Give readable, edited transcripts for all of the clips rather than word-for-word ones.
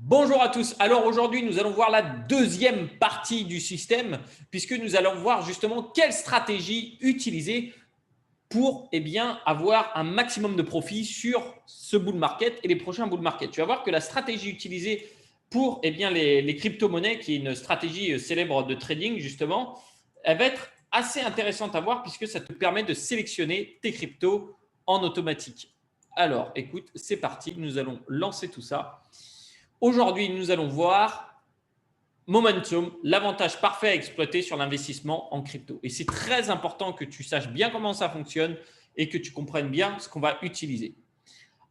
Bonjour à tous. Alors aujourd'hui, nous allons voir la deuxième partie du système puisque nous allons voir justement quelle stratégie utiliser pour avoir un maximum de profit sur ce bull market et les prochains bull market. Tu vas voir que la stratégie utilisée pour les crypto-monnaies, qui est une stratégie célèbre de trading justement, elle va être assez intéressante à voir puisque ça te permet de sélectionner tes cryptos en automatique. Alors écoute, c'est parti, nous allons lancer tout ça. Aujourd'hui, nous allons voir Momentum, l'avantage parfait à exploiter sur l'investissement en crypto. Et c'est très important que tu saches bien comment ça fonctionne et que tu comprennes bien ce qu'on va utiliser.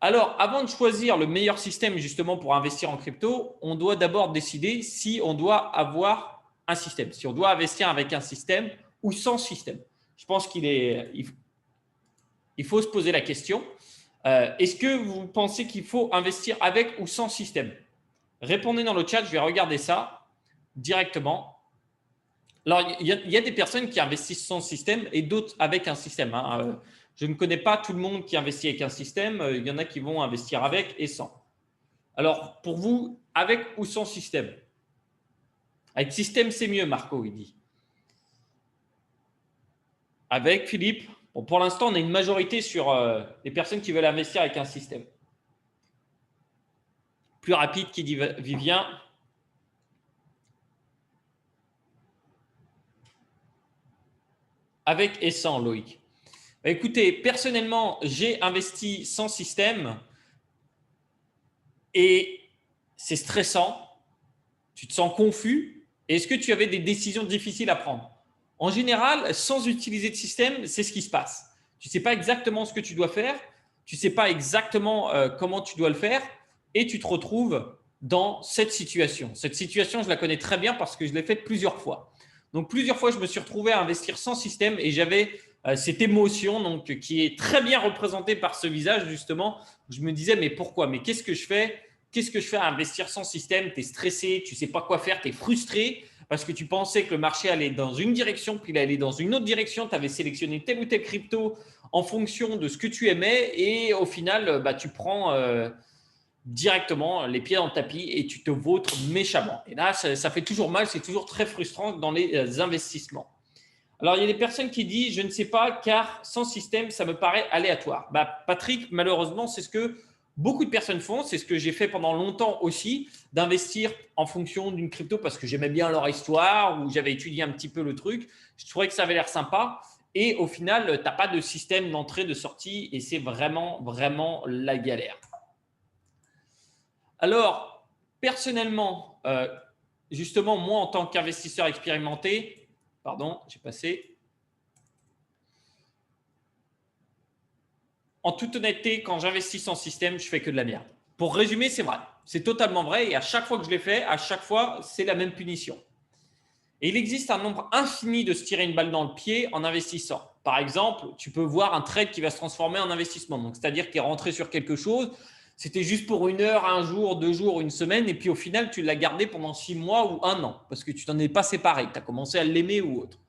Alors, avant de choisir le meilleur système justement pour investir en crypto, on doit d'abord décider si on doit avoir un système, si on doit investir avec un système ou sans système. Je pense il faut se poser la question. Est-ce que vous pensez qu'il faut investir avec ou sans système? Répondez dans le chat, je vais regarder ça directement. Alors, il y a des personnes qui investissent sans système et d'autres avec un système. Je ne connais pas tout le monde qui investit avec un système. Il y en a qui vont investir avec et sans. Alors, pour vous, avec ou sans système? Avec système, c'est mieux, Marco, il dit. Avec Philippe. Bon, pour l'instant, on a une majorité sur les personnes qui veulent investir avec un système. Plus rapide, qui dit Vivien. Avec et sans, Loïc. Écoutez, personnellement, j'ai investi sans système et c'est stressant. Tu te sens confus. Est-ce que tu avais des décisions difficiles à prendre? En général, sans utiliser de système, c'est ce qui se passe. Tu ne sais pas exactement ce que tu dois faire, tu ne sais pas exactement comment tu dois le faire et tu te retrouves dans cette situation. Cette situation, je la connais très bien parce que je l'ai faite plusieurs fois. Donc, plusieurs fois, je me suis retrouvé à investir sans système et j'avais cette émotion donc, qui est très bien représentée par ce visage, justement. Je me disais, mais pourquoi? Mais qu'est-ce que je fais? Qu'est-ce que je fais à investir sans système? Tu es stressé, tu ne sais pas quoi faire, tu es frustré parce que tu pensais que le marché allait dans une direction, puis il allait dans une autre direction. Tu avais sélectionné tel ou tel crypto en fonction de ce que tu aimais et au final, tu prends directement les pieds dans le tapis et tu te vautres méchamment. Et là, ça fait toujours mal, c'est toujours très frustrant dans les investissements. Alors, il y a des personnes qui disent « je ne sais pas car sans système, ça me paraît aléatoire ». Patrick, malheureusement, c'est ce que beaucoup de personnes font. C'est ce que j'ai fait pendant longtemps aussi, d'investir en fonction d'une crypto parce que j'aimais bien leur histoire ou j'avais étudié un petit peu le truc. Je trouvais que ça avait l'air sympa. Et au final, tu n'as pas de système d'entrée, de sortie et c'est vraiment, vraiment la galère. Alors, personnellement, justement, moi, en tant qu'investisseur expérimenté, pardon, j'ai passé. En toute honnêteté, quand j'investis sans système, je fais que de la merde. Pour résumer, c'est vrai. C'est totalement vrai et à chaque fois que je l'ai fait, à chaque fois, c'est la même punition. Et il existe un nombre infini de se tirer une balle dans le pied en investissant. Par exemple, tu peux voir un trade qui va se transformer en investissement. Donc, c'est-à-dire que tu es rentré sur quelque chose, c'était juste pour une heure, un jour, 2 jours, une semaine, et puis au final, tu l'as gardé pendant 6 mois ou 1 an parce que tu t'en es pas séparé, tu as commencé à l'aimer ou autre.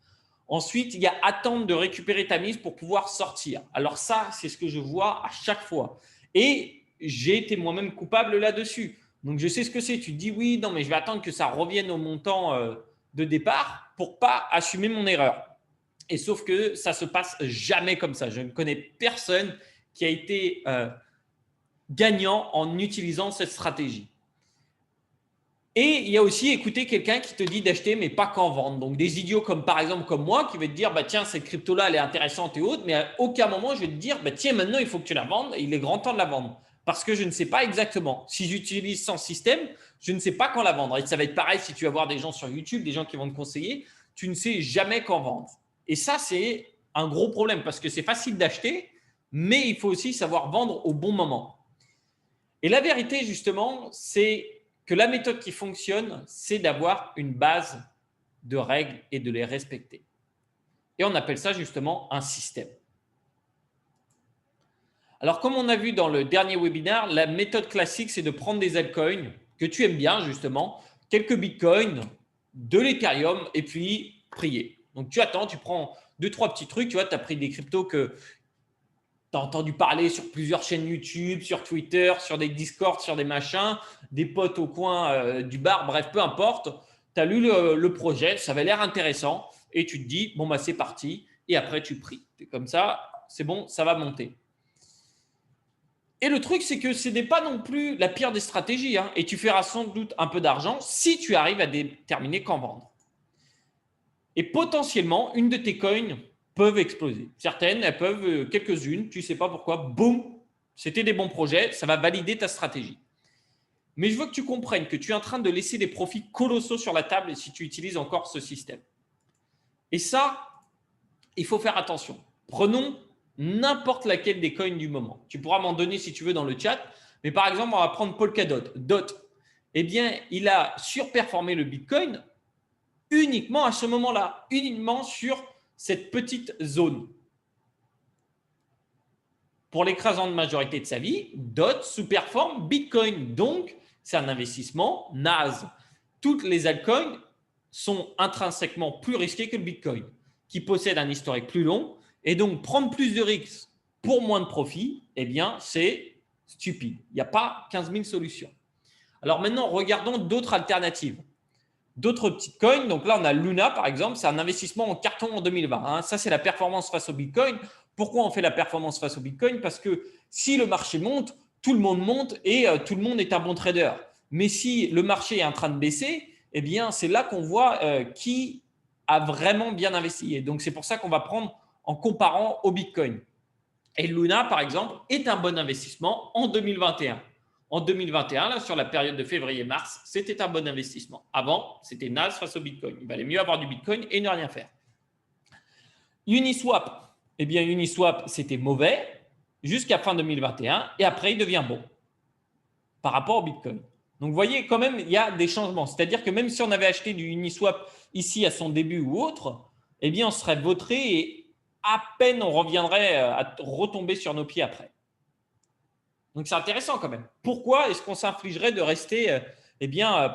Ensuite, il y a attendre de récupérer ta mise pour pouvoir sortir. Alors ça, c'est ce que je vois à chaque fois. Et j'ai été moi-même coupable là-dessus. Donc, je sais ce que c'est. Tu te dis oui, non, mais je vais attendre que ça revienne au montant de départ pour pas assumer mon erreur. Et sauf que ça se passe jamais comme ça. Je ne connais personne qui a été gagnant en utilisant cette stratégie. Et il y a aussi écouter quelqu'un qui te dit d'acheter mais pas qu'en vendre. Donc des idiots comme par exemple comme moi qui va te dire tiens, cette crypto là elle est intéressante et autre, mais à aucun moment je vais te dire tiens, maintenant il faut que tu la vendes et il est grand temps de la vendre parce que je ne sais pas exactement. Si j'utilise sans système, je ne sais pas quand la vendre. Et ça va être pareil si tu vas voir des gens sur YouTube, des gens qui vont te conseiller, tu ne sais jamais quand vendre. Et ça c'est un gros problème parce que c'est facile d'acheter, mais il faut aussi savoir vendre au bon moment. Et la vérité justement, c'est que la méthode qui fonctionne, c'est d'avoir une base de règles et de les respecter. Et on appelle ça justement un système. Alors, comme on a vu dans le dernier webinaire, la méthode classique, c'est de prendre des altcoins que tu aimes bien justement, quelques bitcoins, de l'Ethereum et puis prier. Donc, tu attends, tu prends 2-3 petits trucs, tu vois, tu as pris des cryptos que tu as entendu parler sur plusieurs chaînes YouTube, sur Twitter, sur des Discord, sur des machins, des potes au coin du bar, bref, peu importe. Tu as lu le projet, ça avait l'air intéressant et tu te dis, bon, bah, c'est parti. Et après, tu pries. C'est comme ça, c'est bon, ça va monter. Et le truc, c'est que ce n'est pas non plus la pire des stratégies. Hein, et tu feras sans doute un peu d'argent si tu arrives à déterminer quand vendre. Et potentiellement, une de tes coins peuvent exploser. Certaines, elles peuvent, quelques-unes, tu ne sais pas pourquoi, boum, c'était des bons projets, ça va valider ta stratégie. Mais je veux que tu comprennes que tu es en train de laisser des profits colossaux sur la table si tu utilises encore ce système. Et ça, il faut faire attention. Prenons n'importe laquelle des coins du moment. Tu pourras m'en donner si tu veux dans le chat. Mais par exemple, on va prendre Polkadot. Eh bien, il a surperformé le Bitcoin uniquement à ce moment-là, uniquement sur cette petite zone. Pour l'écrasante majorité de sa vie, DOT sous-performe Bitcoin. Donc, c'est un investissement naze. Toutes les altcoins sont intrinsèquement plus risquées que le Bitcoin, qui possède un historique plus long. Et donc, prendre plus de risques pour moins de profit, eh bien, c'est stupide. Il n'y a pas 15 000 solutions. Alors maintenant, regardons d'autres alternatives. D'autres petites coins. Donc là, on a Luna, par exemple. C'est un investissement en carton en 2020. Hein. Ça, c'est la performance face au Bitcoin. Pourquoi on fait la performance face au Bitcoin? Parce que si le marché monte, tout le monde monte et tout le monde est un bon trader. Mais si le marché est en train de baisser, eh bien, c'est là qu'on voit qui a vraiment bien investi. Et donc, c'est pour ça qu'on va prendre en comparant au Bitcoin. Et Luna, par exemple, est un bon investissement en 2021. En 2021, là, sur la période de février-mars, c'était un bon investissement. Avant, c'était naze face au Bitcoin. Il valait mieux avoir du Bitcoin et ne rien faire. Uniswap, eh bien, Uniswap, c'était mauvais jusqu'à fin 2021 et après, il devient bon par rapport au Bitcoin. Donc, vous voyez, quand même, il y a des changements. C'est-à-dire que même si on avait acheté du Uniswap ici à son début ou autre, eh bien, on serait vautré et à peine on reviendrait à retomber sur nos pieds après. Donc, c'est intéressant quand même. Pourquoi est-ce qu'on s'infligerait de rester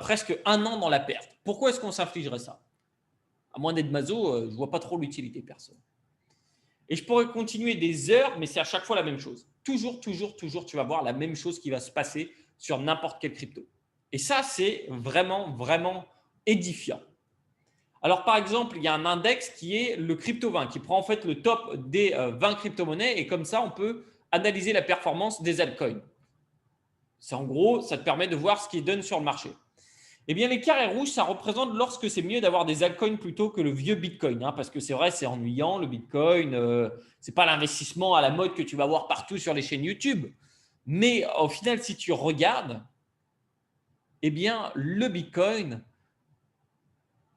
presque un an dans la perte? Pourquoi est-ce qu'on s'infligerait ça? À moins d'être maso, je ne vois pas trop l'utilité perso. Et je pourrais continuer des heures, mais c'est à chaque fois la même chose. Toujours, tu vas voir la même chose qui va se passer sur n'importe quelle crypto. Et ça, c'est vraiment, vraiment édifiant. Alors, par exemple, il y a un index qui est le Crypto 20, qui prend en fait le top des 20 crypto-monnaies et comme ça, on peut analyser la performance des altcoins. C'est en gros, ça te permet de voir ce qu'ils donnent sur le marché. Eh bien, les carrés rouges, ça représente lorsque c'est mieux d'avoir des altcoins plutôt que le vieux Bitcoin. Hein, parce que c'est vrai, c'est ennuyant, le Bitcoin. Ce n'est pas l'investissement à la mode que tu vas voir partout sur les chaînes YouTube. Mais au final, si tu regardes, eh bien, le Bitcoin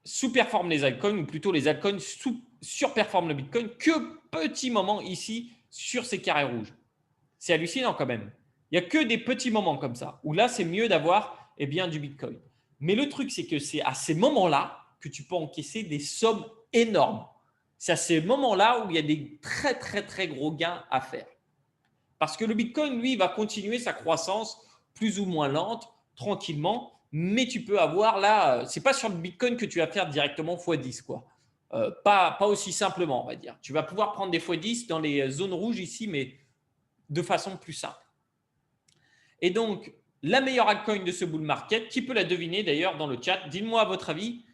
sous-performe les altcoins, ou plutôt les altcoins surperforment le Bitcoin que petit moment ici sur ces carrés rouges. C'est hallucinant quand même. Il n'y a que des petits moments comme ça, où là, c'est mieux d'avoir du Bitcoin. Mais le truc, c'est que c'est à ces moments-là que tu peux encaisser des sommes énormes. C'est à ces moments-là où il y a des très, très, très gros gains à faire. Parce que le Bitcoin, lui, va continuer sa croissance plus ou moins lente, tranquillement, mais tu peux avoir là, ce n'est pas sur le Bitcoin que tu vas faire directement x10, quoi. Pas aussi simplement, on va dire. Tu vas pouvoir prendre des x10 dans les zones rouges ici, mais de façon plus simple. Et donc, la meilleure altcoin de ce bull market, qui peut la deviner d'ailleurs dans le chat? Dites-moi à votre avis,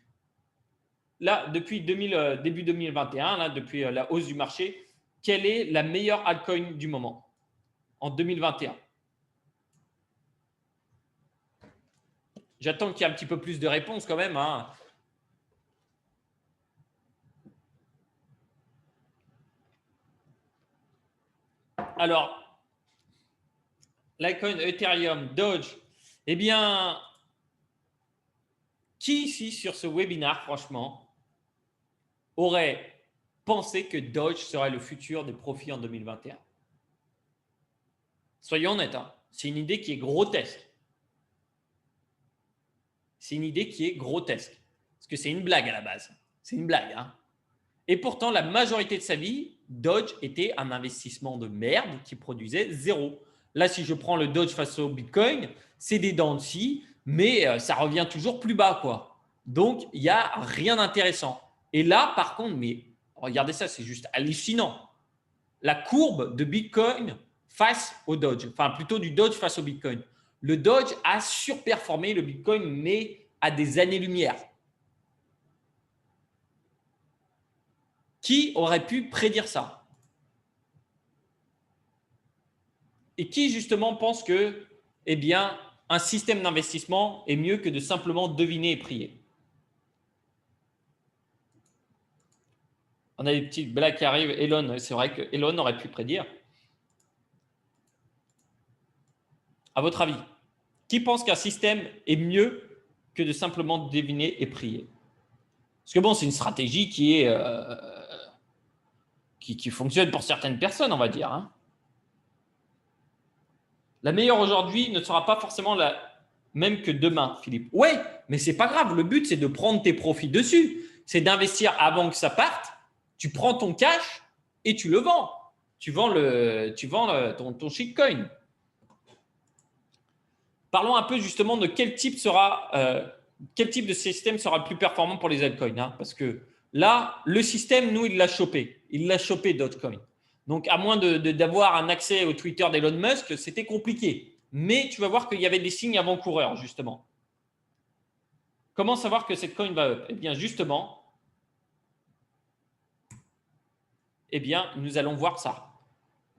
là, depuis début 2021, là, depuis la hausse du marché, quelle est la meilleure altcoin du moment en 2021? J'attends qu'il y ait un petit peu plus de réponses quand même. Hein. Alors, l'altcoin Ethereum, Doge, eh bien, qui ici sur ce webinaire, franchement, aurait pensé que Doge serait le futur des profits en 2021? Soyons honnêtes, hein, c'est une idée qui est grotesque. C'est une idée qui est grotesque. Parce que c'est une blague à la base. C'est une blague. Hein. Et pourtant, la majorité de sa vie, Doge était un investissement de merde qui produisait zéro. Là, si je prends le Doge face au Bitcoin, c'est des dents de scie, mais ça revient toujours plus bas, quoi. Donc, il n'y a rien d'intéressant. Et là, par contre, mais regardez ça, c'est juste hallucinant. la courbe de Bitcoin face au Doge, enfin plutôt du Doge face au Bitcoin. Le Doge a surperformé le Bitcoin, mais à des années-lumière. Qui aurait pu prédire ça? Et qui justement pense que, eh bien, un système d'investissement est mieux que de simplement deviner et prier? On a des petites blagues qui arrivent. Elon, c'est vrai que Elon aurait pu prédire. À votre avis, qui pense qu'un système est mieux que de simplement deviner et prier? Parce que bon, c'est une stratégie qui est qui fonctionne pour certaines personnes, on va dire. Hein. La meilleure aujourd'hui ne sera pas forcément la même que demain, Philippe. Oui, mais c'est pas grave. Le but, c'est de prendre tes profits dessus. C'est d'investir avant que ça parte. Tu prends ton cash et tu le vends. Tu vends ton shitcoin. Parlons un peu justement de quel type de système sera le plus performant pour les altcoins. Hein, parce que là, le système, nous, il l'a chopé. Il l'a chopé, Dogecoin. Donc, à moins d'avoir un accès au Twitter d'Elon Musk, c'était compliqué. Mais tu vas voir qu'il y avait des signes avant-coureurs, justement. Comment savoir que cette coin va up? Eh bien, justement, nous allons voir ça.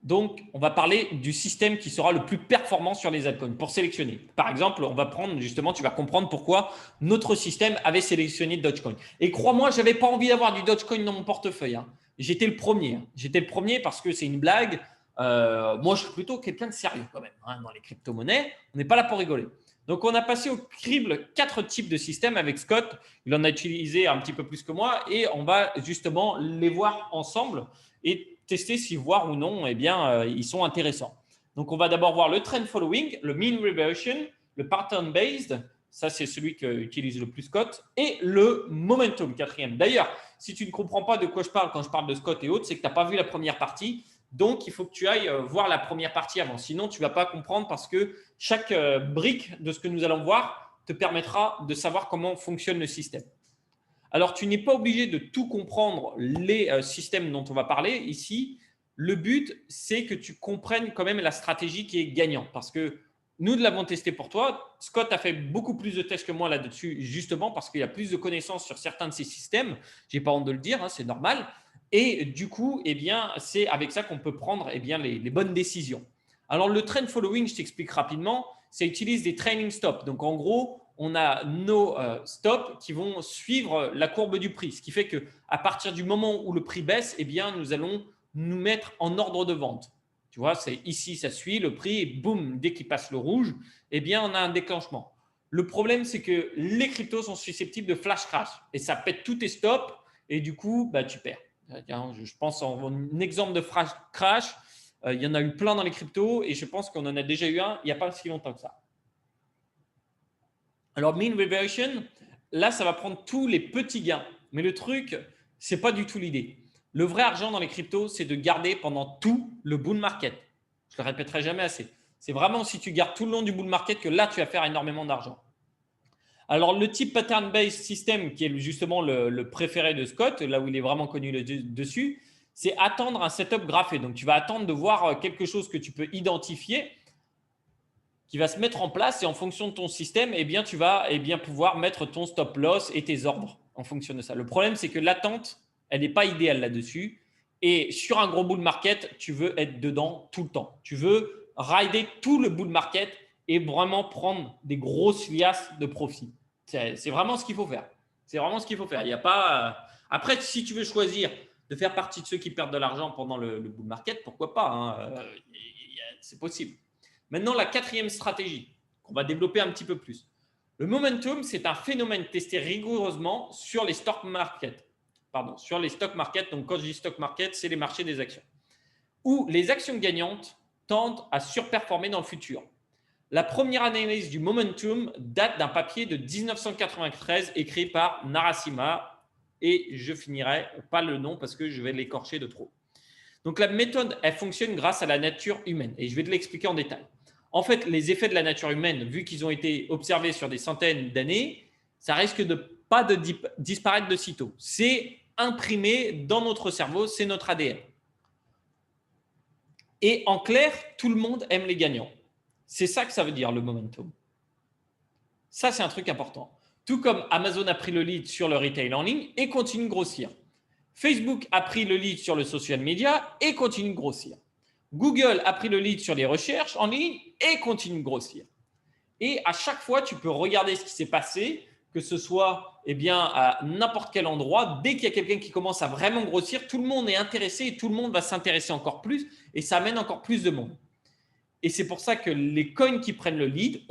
Donc, on va parler du système qui sera le plus performant sur les altcoins pour sélectionner. Par exemple, on va prendre justement, tu vas comprendre pourquoi notre système avait sélectionné Dogecoin. Et crois-moi, je n'avais pas envie d'avoir du Dogecoin dans mon portefeuille. Hein. J'étais le premier. J'étais le premier parce que c'est une blague. Moi, je suis plutôt quelqu'un de sérieux quand même. Hein, dans les crypto-monnaies, on n'est pas là pour rigoler. Donc, on a passé au crible 4 types de systèmes avec Scott. Il en a utilisé un petit peu plus que moi et on va justement les voir ensemble et tester si voir ou non, ils sont intéressants. Donc, on va d'abord voir le trend following, le mean reversion, le pattern based, ça c'est celui qu'utilise le plus Scott, et le momentum, quatrième. D'ailleurs, si tu ne comprends pas de quoi je parle quand je parle de Scott et autres, c'est que tu n'as pas vu la première partie. Donc, il faut que tu ailles voir la première partie avant. Sinon, tu ne vas pas comprendre parce que chaque brique de ce que nous allons voir te permettra de savoir comment fonctionne le système. Alors, tu n'es pas obligé de tout comprendre les systèmes dont on va parler ici. Le but, c'est que tu comprennes quand même la stratégie qui est gagnante. Parce que nous l'avons testé pour toi. Scott a fait beaucoup plus de tests que moi là-dessus, justement parce qu'il y a plus de connaissances sur certains de ces systèmes. Je n'ai pas honte de le dire, hein, c'est normal. Et du coup, c'est avec ça qu'on peut prendre les bonnes décisions. Alors, le trend following, je t'explique rapidement, ça utilise des trailing stops. Donc, en gros, on a nos stops qui vont suivre la courbe du prix. Ce qui fait qu'à partir du moment où le prix baisse, nous allons nous mettre en ordre de vente. Tu vois, c'est ici, ça suit le prix et boum, dès qu'il passe le rouge, on a un déclenchement. Le problème, c'est que les cryptos sont susceptibles de flash crash et ça pète tous tes stops et du coup, tu perds. Je pense en un exemple de flash crash, il y en a eu plein dans les cryptos et je pense qu'on en a déjà eu un il n'y a pas si longtemps que ça. Alors, mean reversion, là, ça va prendre tous les petits gains. Mais le truc, ce n'est pas du tout l'idée. Le vrai argent dans les cryptos, c'est de garder pendant tout le bull market. Je ne le répéterai jamais assez. C'est vraiment si tu gardes tout le long du bull market que là, tu vas faire énormément d'argent. Alors, le type pattern-based system, qui est justement le préféré de Scott, là où il est vraiment connu dessus, c'est attendre un setup graphé. Donc, tu vas attendre de voir quelque chose que tu peux identifier qui va se mettre en place et en fonction de ton système, tu vas pouvoir mettre ton stop loss et tes ordres en fonction de ça. Le problème, c'est que l'attente, elle n'est pas idéale là-dessus. Et sur un gros bull market, tu veux être dedans tout le temps. Tu veux rider tout le bull market et vraiment prendre des grosses liasses de profit. C'est vraiment ce qu'il faut faire. C'est vraiment ce qu'il faut faire. Il y a pas. Après, si tu veux choisir de faire partie de ceux qui perdent de l'argent pendant le bull market, pourquoi pas, hein. C'est possible. Maintenant, la quatrième stratégie qu'on va développer un petit peu plus. Le momentum, c'est un phénomène testé rigoureusement sur les stock markets. Sur les stock markets. Donc, quand je dis stock market, c'est les marchés des actions. Où les actions gagnantes tendent à surperformer dans le futur. La première analyse du momentum date d'un papier de 1993 écrit par Narasimha. Et je finirai pas le nom parce que je vais l'écorcher de trop. Donc, la méthode, elle fonctionne grâce à la nature humaine. Et je vais te l'expliquer en détail. En fait, les effets de la nature humaine, vu qu'ils ont été observés sur des centaines d'années, ça risque de pas de disparaître de sitôt. C'est imprimé dans notre cerveau, c'est notre ADN. Et en clair, tout le monde aime les gagnants. C'est ça que ça veut dire le momentum. Ça, c'est un truc important. Tout comme Amazon a pris le lead sur le retail en ligne et continue de grossir. Facebook a pris le lead sur le social media et continue de grossir. Google a pris le lead sur les recherches en ligne et continue de grossir. Et à chaque fois, tu peux regarder ce qui s'est passé, que ce soit à n'importe quel endroit. Dès qu'il y a quelqu'un qui commence à vraiment grossir, tout le monde est intéressé et tout le monde va s'intéresser encore plus et ça amène encore plus de monde. Et c'est pour ça que les coins qui prennent le lead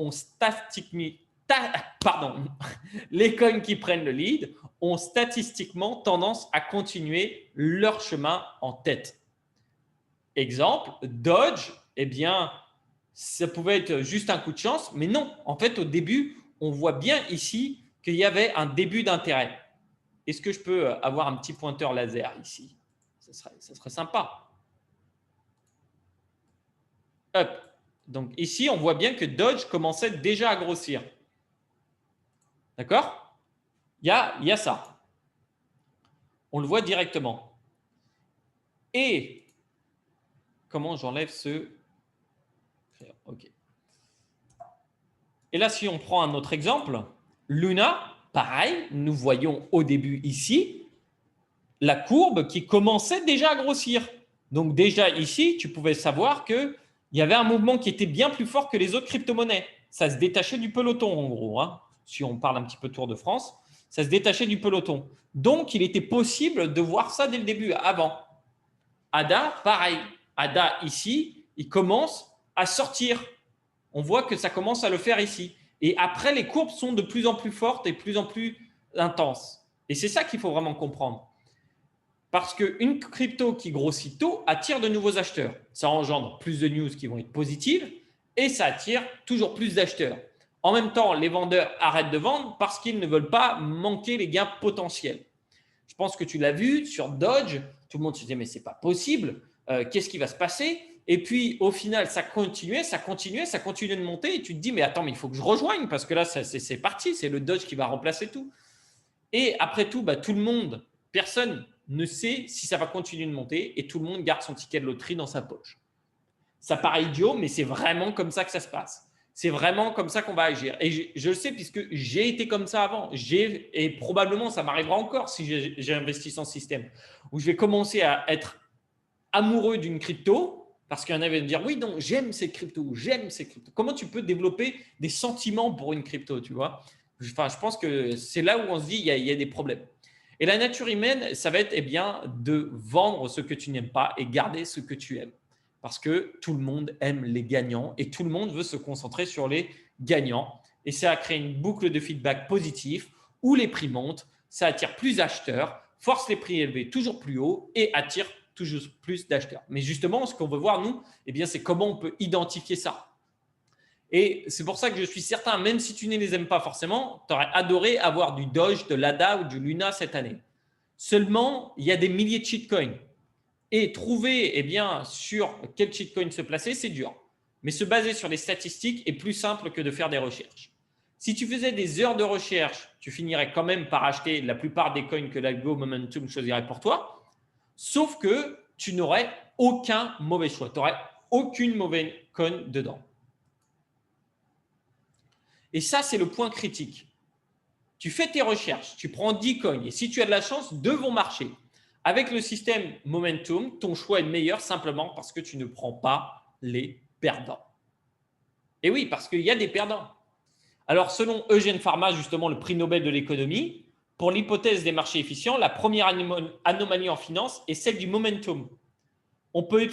les coins qui prennent le lead ont statistiquement tendance à continuer leur chemin en tête. Exemple, Dodge, ça pouvait être juste un coup de chance, mais non. En fait, au début, on voit bien ici qu'il y avait un début d'intérêt. Est-ce que je peux avoir un petit pointeur laser ici? Ça serait sympa. Hop. Donc ici, on voit bien que Dodge commençait déjà à grossir. D'accord? Il y a ça. On le voit directement. Et comment j'enlève ce… OK. Et là, si on prend un autre exemple, Luna, pareil, nous voyons au début ici la courbe qui commençait déjà à grossir. Donc déjà ici, tu pouvais savoir qu'il y avait un mouvement qui était bien plus fort que les autres crypto-monnaies. Ça se détachait du peloton en gros. Si on parle un petit peu Tour de France, ça se détachait du peloton. Donc, il était possible de voir ça dès le début, avant. ADA, pareil. ADA ici, il commence à sortir. On voit que ça commence à le faire ici. Et après, les courbes sont de plus en plus fortes et de plus en plus intenses. Et c'est ça qu'il faut vraiment comprendre. Parce qu'une crypto qui grossit tôt attire de nouveaux acheteurs. Ça engendre plus de news qui vont être positives et ça attire toujours plus d'acheteurs. En même temps, les vendeurs arrêtent de vendre parce qu'ils ne veulent pas manquer les gains potentiels. Je pense que tu l'as vu sur Dodge, tout le monde se disait mais c'est pas possible, qu'est-ce qui va se passer? Et puis au final, ça continuait de monter et tu te dis mais attends, mais il faut que je rejoigne parce que là c'est parti, c'est le Dodge qui va remplacer tout. Et après tout, tout le monde, personne ne sait si ça va continuer de monter et tout le monde garde son ticket de loterie dans sa poche. Ça paraît idiot, mais c'est vraiment comme ça que ça se passe. C'est vraiment comme ça qu'on va agir. Et je le sais puisque j'ai été comme ça avant. Et probablement, ça m'arrivera encore si j'ai investi sans système, où je vais commencer à être amoureux d'une crypto parce qu'il y en avait me dire oui, donc j'aime ces cryptos, j'aime ces cryptos. Comment tu peux développer des sentiments pour une crypto, tu vois? Enfin, je pense que c'est là où on se dit il y a des problèmes. Et la nature humaine, ça va être de vendre ce que tu n'aimes pas et garder ce que tu aimes. Parce que tout le monde aime les gagnants et tout le monde veut se concentrer sur les gagnants. Et ça a créé une boucle de feedback positif où les prix montent, ça attire plus d'acheteurs, force les prix élevés toujours plus haut et attire toujours plus d'acheteurs. Mais justement, ce qu'on veut voir, nous, c'est comment on peut identifier ça. Et c'est pour ça que je suis certain, même si tu ne les aimes pas forcément, tu aurais adoré avoir du Doge, de l'ADA ou du Luna cette année. Seulement, il y a des milliers de shitcoins. Et trouver sur quel shitcoin se placer, c'est dur. Mais se baser sur les statistiques est plus simple que de faire des recherches. Si tu faisais des heures de recherche, tu finirais quand même par acheter la plupart des coins que l'algo Momentum choisirait pour toi, sauf que tu n'aurais aucun mauvais choix. Tu n'aurais aucune mauvaise coin dedans. Et ça, c'est le point critique. Tu fais tes recherches, tu prends 10 coins et si tu as de la chance, 2 vont marcher. Avec le système Momentum, ton choix est meilleur simplement parce que tu ne prends pas les perdants. Et oui, parce qu'il y a des perdants. Alors, selon Eugène Farma, justement, le prix Nobel de l'économie, pour l'hypothèse des marchés efficients, la première anomalie en finance est celle du momentum. On peut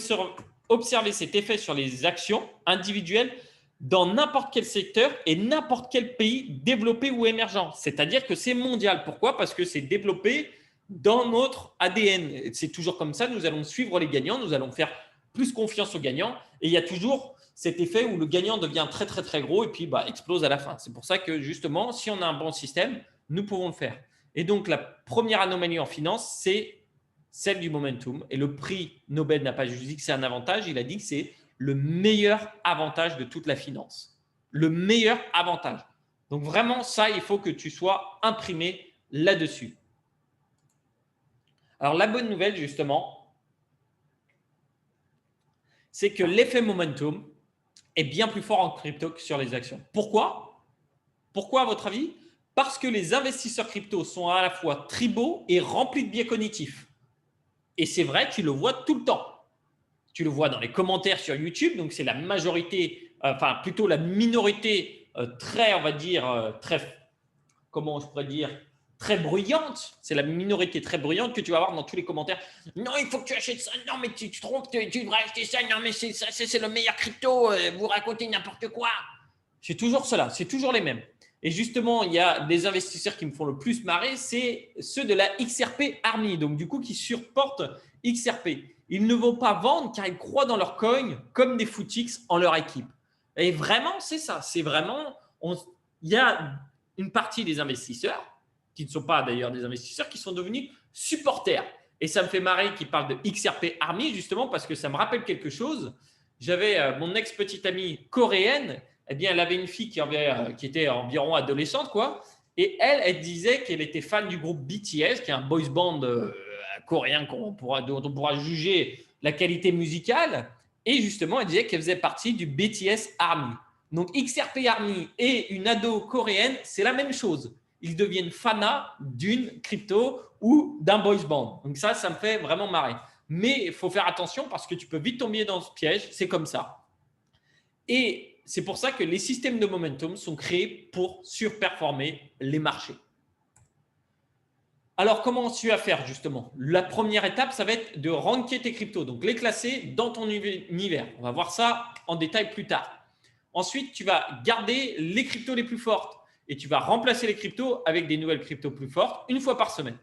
observer cet effet sur les actions individuelles dans n'importe quel secteur et n'importe quel pays développé ou émergent. C'est-à-dire que c'est mondial. Pourquoi? Parce que c'est développé dans notre ADN. C'est toujours comme ça, nous allons suivre les gagnants, nous allons faire plus confiance aux gagnants et il y a toujours cet effet où le gagnant devient très très très gros et puis explose à la fin. C'est pour ça que justement, si on a un bon système, nous pouvons le faire. Et donc la première anomalie en finance, c'est celle du momentum. Et le prix Nobel n'a pas juste dit que c'est un avantage, il a dit que c'est le meilleur avantage de toute la finance. Le meilleur avantage. Donc vraiment, ça, il faut que tu sois imprimé là-dessus. Alors la bonne nouvelle, justement, c'est que l'effet momentum est bien plus fort en crypto que sur les actions. Pourquoi? Pourquoi à votre avis? Parce que les investisseurs crypto sont à la fois tribaux et remplis de biais cognitifs. Et c'est vrai, tu le vois tout le temps. Tu le vois dans les commentaires sur YouTube, donc c'est la majorité, enfin plutôt la minorité très, on va dire, très, comment je pourrais dire, très bruyante. C'est la minorité très bruyante que tu vas avoir dans tous les commentaires. Non, il faut que tu achètes ça. Non, mais tu te trompes, tu devrais acheter ça. Non, mais c'est le meilleur crypto. Vous racontez n'importe quoi. C'est toujours cela, c'est toujours les mêmes. Et justement, il y a des investisseurs qui me font le plus marrer, c'est ceux de la XRP Army, donc du coup qui supportent XRP. Ils ne vont pas vendre car ils croient dans leur coin comme des footix en leur équipe. Et vraiment, c'est ça. C'est vraiment, il y a une partie des investisseurs, qui ne sont pas d'ailleurs des investisseurs, qui sont devenus supporters. Et ça me fait marrer qu'ils parlent de XRP Army, justement, parce que ça me rappelle quelque chose. J'avais mon ex-petite amie coréenne, eh bien, elle avait une fille qui était environ adolescente, quoi. Et elle disait qu'elle était fan du groupe BTS, qui est un boys band coréen dont on pourra juger la qualité musicale. Et justement, elle disait qu'elle faisait partie du BTS Army. Donc, XRP Army et une ado coréenne, c'est la même chose. Ils deviennent fanas d'une crypto ou d'un boys band. Donc ça me fait vraiment marrer. Mais il faut faire attention parce que tu peux vite tomber dans ce piège. C'est comme ça. Et c'est pour ça que les systèmes de momentum sont créés pour surperformer les marchés. Alors, comment tu vas faire justement? La première étape, ça va être de ranker tes cryptos, donc les classer dans ton univers. On va voir ça en détail plus tard. Ensuite, tu vas garder les cryptos les plus fortes et tu vas remplacer les cryptos avec des nouvelles cryptos plus fortes une fois par semaine.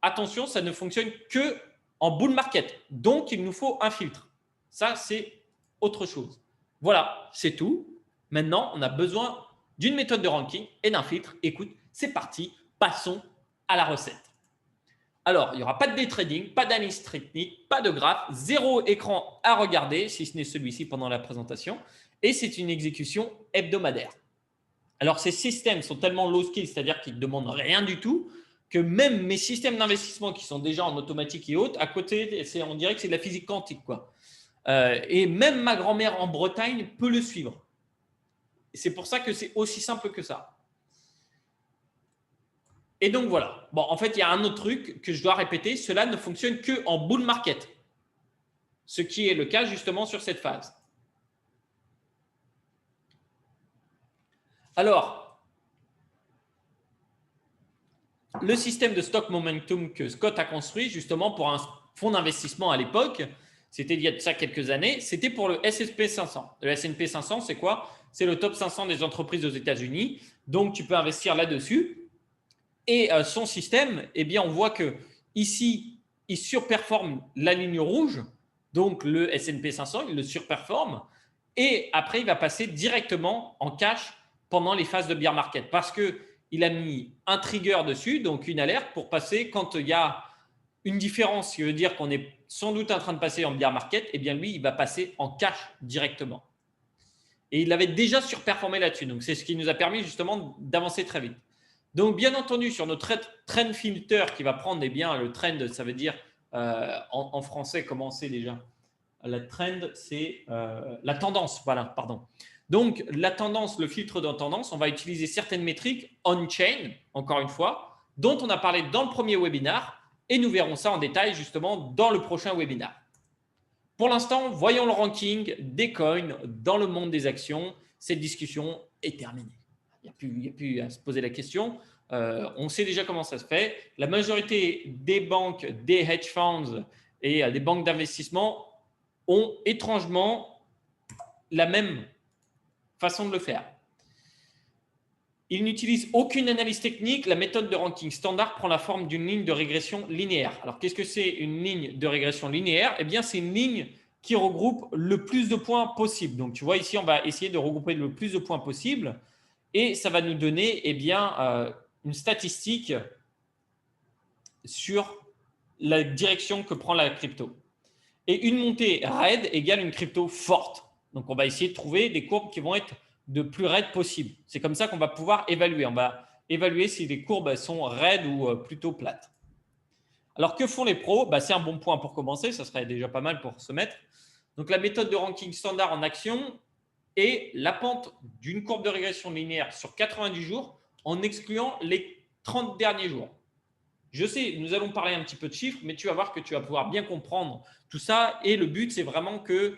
Attention, ça ne fonctionne que en bull market. Donc, il nous faut un filtre. Ça, c'est autre chose. Voilà, c'est tout. Maintenant, on a besoin d'une méthode de ranking et d'un filtre. Écoute, c'est parti. Passons à la recette. Alors, il n'y aura pas de day trading, pas d'analyse technique, pas de graphe, zéro écran à regarder, si ce n'est celui-ci pendant la présentation. Et c'est une exécution hebdomadaire. Alors, ces systèmes sont tellement low skill, c'est-à-dire qu'ils ne demandent rien du tout, que même mes systèmes d'investissement qui sont déjà en automatique et autres, à côté, on dirait que c'est de la physique quantique, quoi. Et même ma grand-mère en Bretagne peut le suivre. C'est pour ça que c'est aussi simple que ça. Et donc voilà. Bon, en fait, il y a un autre truc que je dois répéter. Cela ne fonctionne qu'en bull market. Ce qui est le cas justement sur cette phase. Alors, le système de stock momentum que Scott a construit justement pour un fonds d'investissement à l'époque, c'était il y a ça quelques années, c'était pour le S&P 500. Le S&P 500, c'est quoi? C'est le top 500 des entreprises aux États-Unis. Donc, tu peux investir là-dessus. Et son système, eh bien, on voit que ici, il surperforme la ligne rouge, donc le S&P 500, il le surperforme. Et après, il va passer directement en cash pendant les phases de bear market parce qu'il a mis un trigger dessus, donc une alerte pour passer quand il y a une différence, qui veut dire qu'on est sans doute en train de passer en bear market, eh bien lui, il va passer en cash directement. Et il avait déjà surperformé là-dessus. Donc, c'est ce qui nous a permis justement d'avancer très vite. Donc, bien entendu, sur notre trend filter qui va prendre, eh bien, le trend, ça veut dire en français, comment c'est déjà? La trend, c'est la tendance. Voilà, pardon. Donc, la tendance, le filtre de tendance, on va utiliser certaines métriques on-chain, encore une fois, dont on a parlé dans le premier webinaire et nous verrons ça en détail justement dans le prochain webinaire. Pour l'instant, voyons le ranking des coins dans le monde des actions. Cette discussion est terminée. Il n'y a plus à se poser la question. On sait déjà comment ça se fait. La majorité des banques, des hedge funds et des banques d'investissement ont étrangement la même façon de le faire. Ils n'utilisent aucune analyse technique. La méthode de ranking standard prend la forme d'une ligne de régression linéaire. Alors, qu'est-ce que c'est une ligne de régression linéaire? Eh bien, c'est une ligne qui regroupe le plus de points possible. Donc, tu vois, ici, on va essayer de regrouper le plus de points possible et ça va nous donner eh bien, une statistique sur la direction que prend la crypto. Et une montée raide égale une crypto forte. Donc, on va essayer de trouver des courbes qui vont être de plus raides possible. C'est comme ça qu'on va pouvoir évaluer. On va évaluer si les courbes sont raides ou plutôt plates. Alors, que font les pros? C'est un bon point pour commencer. Ça serait déjà pas mal pour se mettre. Donc, la méthode de ranking standard en action est la pente d'une courbe de régression linéaire sur 90 jours en excluant les 30 derniers jours. Je sais, nous allons parler un petit peu de chiffres, mais tu vas voir que tu vas pouvoir bien comprendre tout ça. Et le but, c'est vraiment que,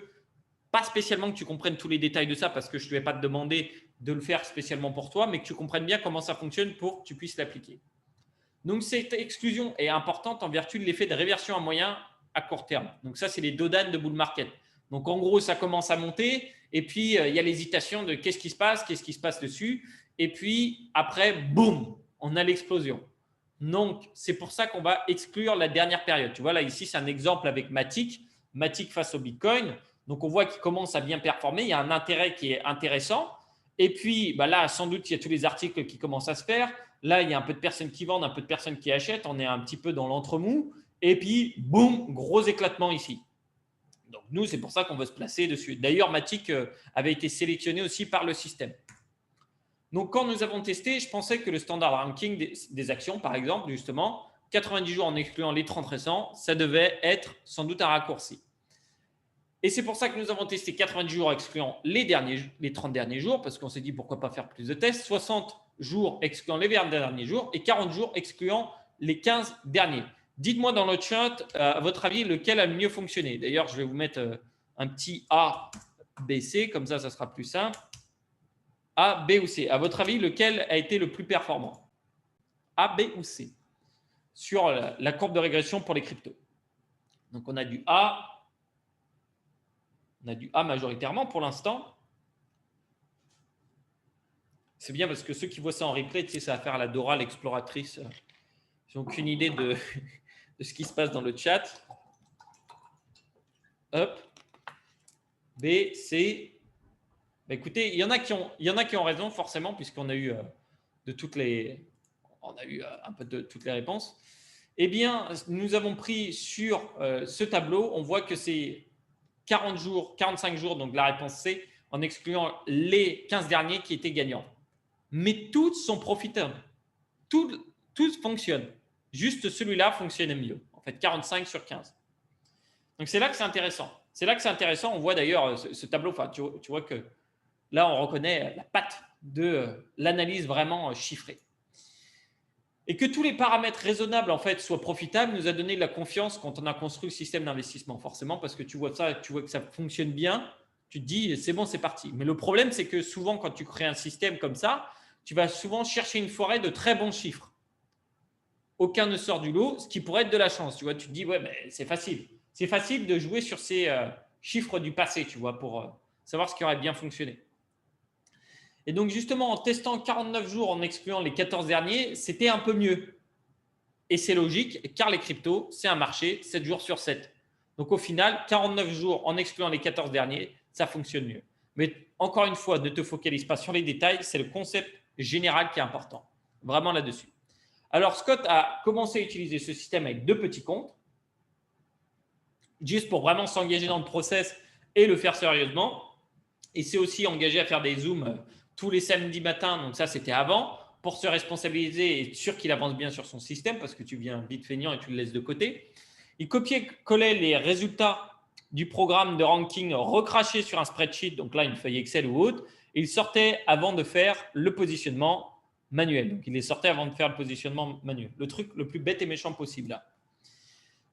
pas spécialement que tu comprennes tous les détails de ça, parce que je ne vais pas te demander de le faire spécialement pour toi, mais que tu comprennes bien comment ça fonctionne pour que tu puisses l'appliquer. Donc, cette exclusion est importante en vertu de l'effet de réversion à moyen à court terme. Donc, ça, c'est les dodanes de bull market. Donc, en gros, ça commence à monter et puis il y a l'hésitation de qu'est-ce qui se passe dessus. Et puis, après, boum, on a l'explosion. Donc, c'est pour ça qu'on va exclure la dernière période. Tu vois, là, ici, c'est un exemple avec Matic. Matic face au Bitcoin. Donc, on voit qu'il commence à bien performer. Il y a un intérêt qui est intéressant. Et puis, là, sans doute, il y a tous les articles qui commencent à se faire. Là, il y a un peu de personnes qui vendent, un peu de personnes qui achètent. On est un petit peu dans l'entremou. Et puis, boum, gros éclatement ici. Donc, nous, c'est pour ça qu'on veut se placer dessus. D'ailleurs, Matic avait été sélectionné aussi par le système. Donc, quand nous avons testé, je pensais que le standard ranking des actions, par exemple, justement, 90 jours en excluant les 30 récents, ça devait être sans doute un raccourci. Et c'est pour ça que nous avons testé 90 jours excluant les 30 derniers jours, parce qu'on s'est dit pourquoi pas faire plus de tests, 60 jours excluant les 20 derniers jours et 40 jours excluant les 15 derniers. Dites-moi dans le chat, à votre avis, lequel a le mieux fonctionné. D'ailleurs, je vais vous mettre un petit A, B, C, comme ça sera plus simple. A, B ou C. À votre avis, lequel a été le plus performant? A, B ou C sur la courbe de régression pour les cryptos. Donc, on a du A. On a du A majoritairement pour l'instant. C'est bien parce que ceux qui voient ça en replay, tu sais, ça va faire la Dora, l'exploratrice. Ils n'ont aucune idée de ce qui se passe dans le chat. Hop. B, C. Écoutez, il y en a qui ont raison forcément, puisqu'on a eu un peu de toutes les réponses. Eh bien, nous avons pris sur ce tableau, on voit que c'est 40 jours, 45 jours, donc la réponse C, en excluant les 15 derniers qui étaient gagnants. Mais toutes sont profitables. Toutes fonctionnent. Juste celui-là fonctionnait mieux. En fait, 45 sur 15. Donc, c'est là que c'est intéressant. C'est là que c'est intéressant. On voit d'ailleurs ce tableau. Enfin, tu vois que là, on reconnaît la patte de l'analyse vraiment chiffrée. Et que tous les paramètres raisonnables en fait soient profitables nous a donné de la confiance quand on a construit le système d'investissement. Forcément, parce que tu vois que ça fonctionne bien, tu te dis c'est bon, c'est parti. Mais le problème, c'est que souvent, quand tu crées un système comme ça, tu vas souvent chercher une forêt de très bons chiffres. Aucun ne sort du lot, ce qui pourrait être de la chance. Tu vois, tu te dis ouais, mais c'est facile. C'est facile de jouer sur ces chiffres du passé, tu vois, pour savoir ce qui aurait bien fonctionné. Et donc, justement, en testant 49 jours en excluant les 14 derniers, c'était un peu mieux. Et c'est logique, car les cryptos, c'est un marché 7 jours sur 7. Donc, au final, 49 jours en excluant les 14 derniers, ça fonctionne mieux. Mais encore une fois, ne te focalise pas sur les détails, c'est le concept général qui est important. Vraiment là-dessus. Alors, Scott a commencé à utiliser ce système avec 2 petits comptes, juste pour vraiment s'engager dans le process et le faire sérieusement. Il s'est aussi engagé à faire des zooms tous les samedis matins, donc ça c'était avant, pour se responsabiliser et être sûr qu'il avance bien sur son système, parce que tu viens vite feignant et tu le laisses de côté. Il copiait-collait les résultats du programme de ranking recraché sur un spreadsheet, donc là une feuille Excel ou autre, et il sortait avant de faire le positionnement manuel. Donc il les sortait avant de faire le positionnement manuel. Le truc le plus bête et méchant possible là.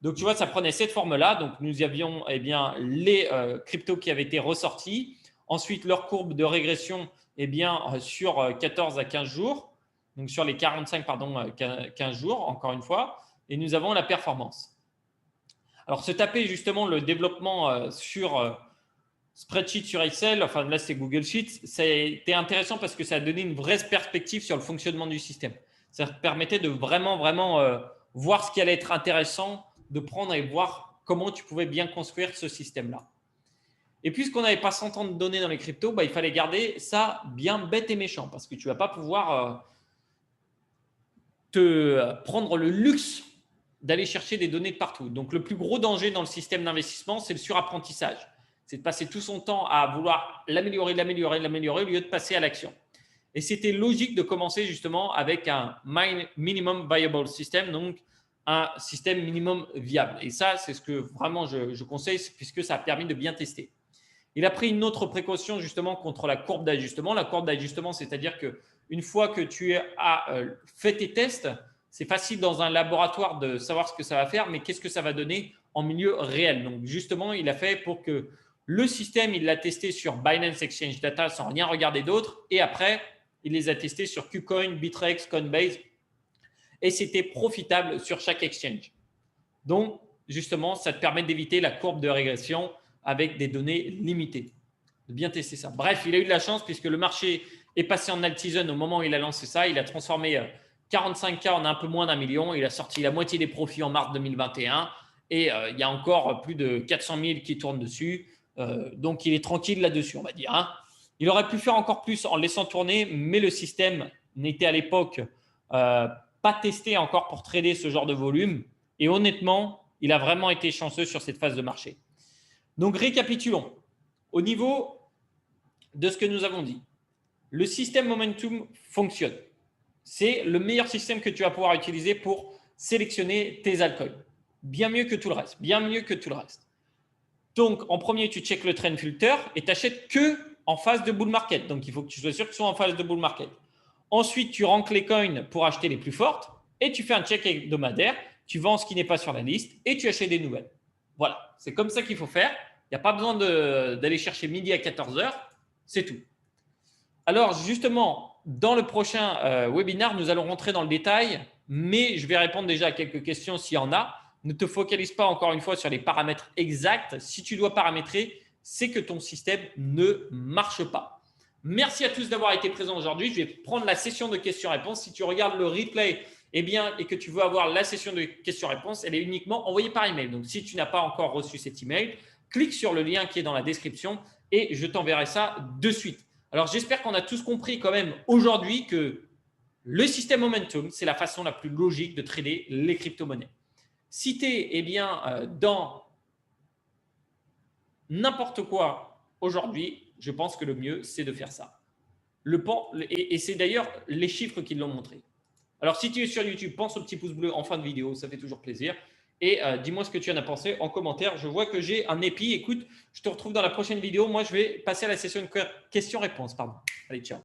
Donc tu vois, ça prenait cette forme-là. Donc nous avions les cryptos qui avaient été ressortis. Ensuite, leur courbe de régression sur 14 à 15 jours, donc sur les 15 jours, encore une fois, et nous avons la performance. Alors, se taper justement le développement sur spreadsheet sur Excel, enfin là c'est Google Sheets, c'était intéressant parce que ça a donné une vraie perspective sur le fonctionnement du système. Ça permettait de vraiment voir ce qui allait être intéressant, de prendre et voir comment tu pouvais bien construire ce système-là. Et puisqu'on n'avait pas 100 ans de données dans les cryptos, il fallait garder ça bien bête et méchant parce que tu ne vas pas pouvoir te prendre le luxe d'aller chercher des données de partout. Donc, le plus gros danger dans le système d'investissement, c'est le surapprentissage. C'est de passer tout son temps à vouloir l'améliorer au lieu de passer à l'action. Et c'était logique de commencer justement avec un minimum viable system, donc un système minimum viable. Et ça, c'est ce que vraiment je conseille puisque ça a permis de bien tester. Il a pris une autre précaution justement contre la courbe d'ajustement. La courbe d'ajustement, c'est-à-dire qu'une fois que tu as fait tes tests, c'est facile dans un laboratoire de savoir ce que ça va faire, mais qu'est-ce que ça va donner en milieu réel. Donc justement, il a fait pour que le système, il l'a testé sur Binance Exchange Data sans rien regarder d'autre. Et après, il les a testés sur KuCoin, Bittrex, Coinbase. Et c'était profitable sur chaque exchange. Donc, justement, ça te permet d'éviter la courbe de régression avec des données limitées. De bien tester ça. Bref, il a eu de la chance puisque le marché est passé en alt-season au moment où il a lancé ça. Il a transformé 45K en un peu moins d'1 million. Il a sorti la moitié des profits en mars 2021. Et il y a encore plus de 400 000 qui tournent dessus. Donc, il est tranquille là-dessus, on va dire. Hein. Il aurait pu faire encore plus en laissant tourner, mais le système n'était à l'époque pas testé encore pour trader ce genre de volume. Et honnêtement, il a vraiment été chanceux sur cette phase de marché. Donc, récapitulons. Au niveau de ce que nous avons dit, le système Momentum fonctionne. C'est le meilleur système que tu vas pouvoir utiliser pour sélectionner tes altcoins. Bien mieux que tout le reste. Bien mieux que tout le reste. Donc, en premier, tu checkes le trend filter et tu n'achètes que en phase de bull market. Donc, il faut que tu sois sûr que ce soit en phase de bull market. Ensuite, tu ranks les coins pour acheter les plus fortes et tu fais un check hebdomadaire. Tu vends ce qui n'est pas sur la liste et tu achètes des nouvelles. Voilà, c'est comme ça qu'il faut faire. Il n'y a pas besoin d'aller chercher midi à 14h. C'est tout. Alors, justement, dans le prochain webinaire, nous allons rentrer dans le détail, mais je vais répondre déjà à quelques questions s'il y en a. Ne te focalise pas encore une fois sur les paramètres exacts. Si tu dois paramétrer, c'est que ton système ne marche pas. Merci à tous d'avoir été présents aujourd'hui. Je vais prendre la session de questions-réponses. Si tu regardes le replay et que tu veux avoir la session de questions-réponses, elle est uniquement envoyée par email. Donc, si tu n'as pas encore reçu cet email, clique sur le lien qui est dans la description et je t'enverrai ça de suite. Alors, j'espère qu'on a tous compris quand même aujourd'hui que le système Momentum, c'est la façon la plus logique de trader les crypto-monnaies. Si tu es dans n'importe quoi aujourd'hui, je pense que le mieux, c'est de faire ça. Et c'est d'ailleurs les chiffres qui l'ont montré. Alors, si tu es sur YouTube, pense au petit pouce bleu en fin de vidéo, ça fait toujours plaisir. Et dis-moi ce que tu en as pensé en commentaire. Je vois que j'ai un épi. Écoute, je te retrouve dans la prochaine vidéo. Moi, je vais passer à la session de questions-réponses. Allez, ciao.